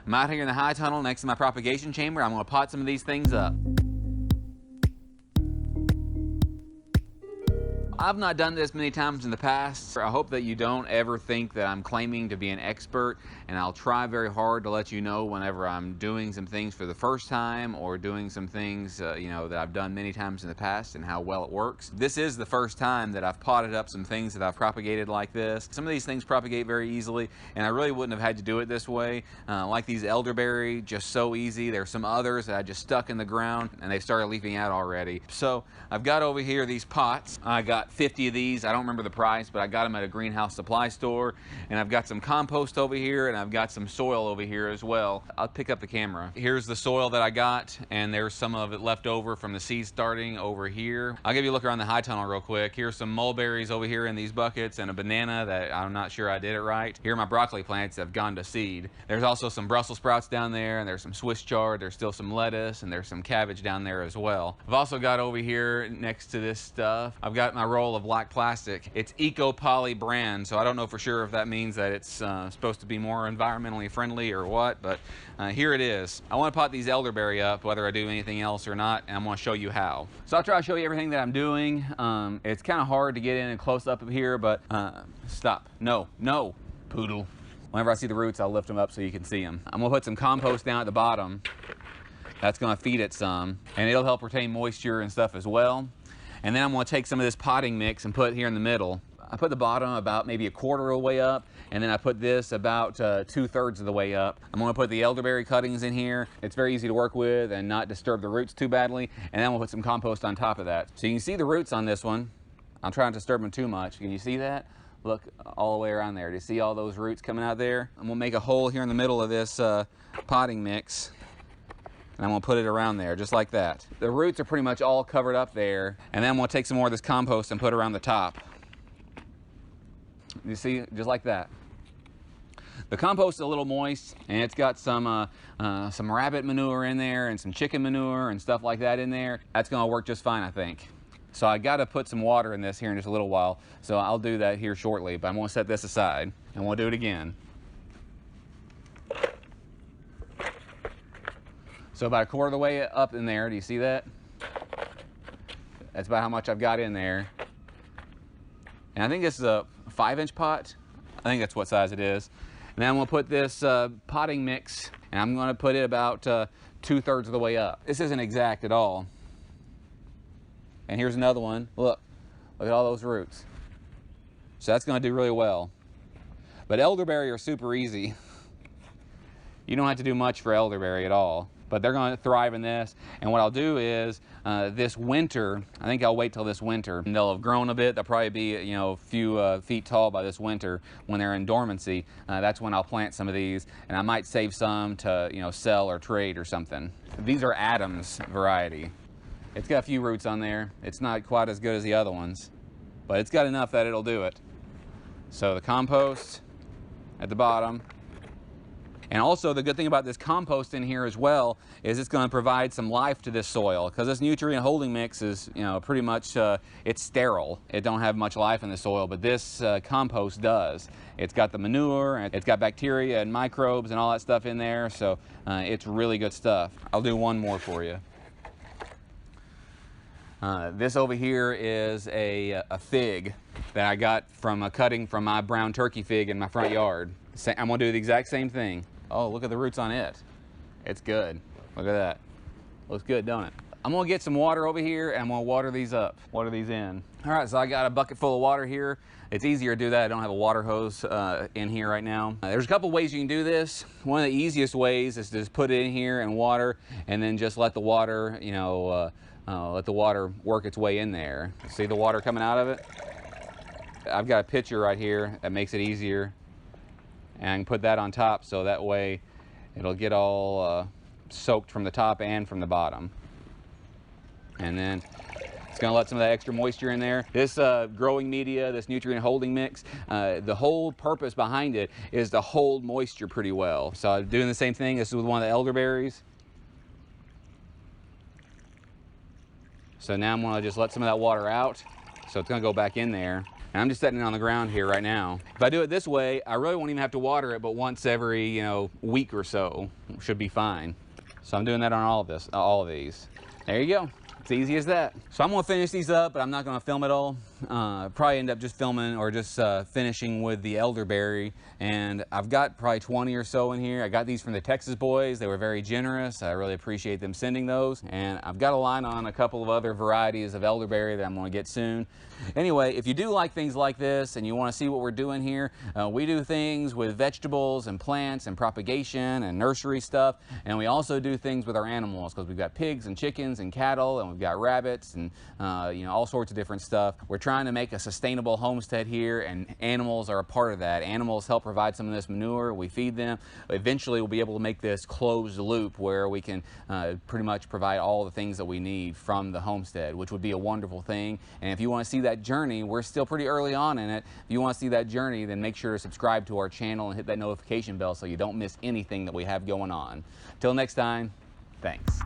I'm out here in the high tunnel next to my propagation chamber. I'm going to pot some of these things up. I've not done this many times in the past. I hope that you don't ever think that I'm claiming to be an expert, and I'll try very hard to let you know whenever I'm doing some things for the first time or doing some things you know, that I've done many times in the past and how well it works. This is the first time that I've potted up some things that I've propagated like this. Some of these things propagate very easily, and I really wouldn't have had to do it this way. Like these elderberry, just so easy. There's some others that I just stuck in the ground and they started leafing out already. So I've got over here these pots. I got 50 of these. I don't remember the price, but I got them at a greenhouse supply store. And I've got some compost over here, and I've got some soil over here as well. I'll pick up the camera. Here's the soil that I got, and there's some of it left over from the seed starting over here. I'll give you a look around the high tunnel real quick. Here's some mulberries over here in these buckets and a banana that I'm not sure I did it right. Here are my broccoli plants that have gone to seed. There's also some Brussels sprouts down there, and there's some Swiss chard. There's still some lettuce, and there's some cabbage down there as well. I've also got over here next to this stuff, I've got my roll of black plastic. It's eco-poly brand, so I don't know for sure if that means that it's supposed to be more environmentally friendly or what, but here it is. I want to pot these elderberry up whether I do anything else or not, and I'm going to show you how. So I'll try to show you everything that I'm doing. It's kind of hard to get in and close up here, but stop. No, poodle. Whenever I see the roots, I'll lift them up so you can see them. I'm going to put some compost down at the bottom. That's going to feed it some, and it'll help retain moisture and stuff as well. And then I'm going to take some of this potting mix and put it here in the middle. I put the bottom about maybe a quarter of the way up, and then I put this about 2/3 of the way up. I'm going to put the elderberry cuttings in here. It's very easy to work with and not disturb the roots too badly. And then we'll put some compost on top of that. So you can see the roots on this one. I'm trying to disturb them too much. Can you see that? Look all the way around there. Do you see all those roots coming out there? I'm going to make a hole here in the middle of this potting mix. And I'm going to put it around there, just like that. The roots are pretty much all covered up there. And then I'm going to take some more of this compost and put it around the top. You see, just like that. The compost is a little moist, and it's got some rabbit manure in there and some chicken manure and stuff like that in there. That's going to work just fine, I think. So I got to put some water in this here in just a little while. So I'll do that here shortly, but I'm going to set this aside, and we'll do it again. So about a quarter of the way up in there, do you see that? That's about how much I've got in there. And I think this is a 5-inch pot. I think that's what size it is. And then I'm going to put this potting mix, and I'm going to put it about 2/3 of the way up. This isn't exact at all. And here's another one. Look at all those roots. So that's going to do really well. But elderberry are super easy. You don't have to do much for elderberry at all. But they're going to thrive in this. And what I'll do is this winter, I think I'll wait till this winter. And they'll have grown a bit. They'll probably be, you know, a few feet tall by this winter when they're in dormancy. That's when I'll plant some of these, and I might save some to, you know, sell or trade or something. These are Adams variety. It's got a few roots on there. It's not quite as good as the other ones, but it's got enough that it'll do it. So the compost at the bottom. And also the good thing about this compost in here as well is it's going to provide some life to this soil, because this nutrient holding mix is, you know, pretty much it's sterile. It don't have much life in the soil, but this compost does. It's got the manure, and it's got bacteria and microbes and all that stuff in there, so it's really good stuff. I'll do one more for you. This over here is a fig that I got from a cutting from my brown turkey fig in my front yard. I'm going to do the exact same thing. Oh, look at the roots on it. It's good. Look at that. Looks good, don't it? I'm going to get some water over here, and I'm going to water these up, water these in. All right, so I got a bucket full of water here. It's easier to do that. I don't have a water hose in here right now. There's a couple ways you can do this. One of the easiest ways is to just put it in here and water, and then just let the water, you know, let the water work its way in there. See the water coming out of it? I've got a pitcher right here that makes it easier. And I can put that on top, so that way it'll get all soaked from the top and from the bottom. And then it's going to let some of that extra moisture in there. This growing media, this nutrient holding mix, the whole purpose behind it is to hold moisture pretty well. So I'm doing the same thing. This is with one of the elderberries. So now I'm going to just let some of that water out. So it's going to go back in there. And I'm just setting it on the ground here right now. If I do it this way, I really won't even have to water it, but once every, you know, week or so, should be fine. So I'm doing that on all of these. There you go. It's easy as that. So I'm gonna finish these up, but I'm not gonna film it all. Probably end up just filming or just finishing with the elderberry. And I've got probably 20 or so in here. I got these from the Texas boys. They were very generous. I really appreciate them sending those. And I've got a line on a couple of other varieties of elderberry that I'm gonna get soon. Anyway, if you do like things like this and you wanna see what we're doing here, we do things with vegetables and plants and propagation and nursery stuff. And we also do things with our animals, because we've got pigs and chickens and cattle, and we've got rabbits and you know, all sorts of different stuff. We're trying to make a sustainable homestead here, and animals are a part of that. Animals help provide some of this manure. We feed them. Eventually we'll be able to make this closed loop where we can pretty much provide all the things that we need from the homestead, which would be a wonderful thing. And if you want to see that journey, we're still pretty early on in it. If you want to see that journey, then make sure to subscribe to our channel and hit that notification bell so you don't miss anything that we have going on. Till next time, thanks.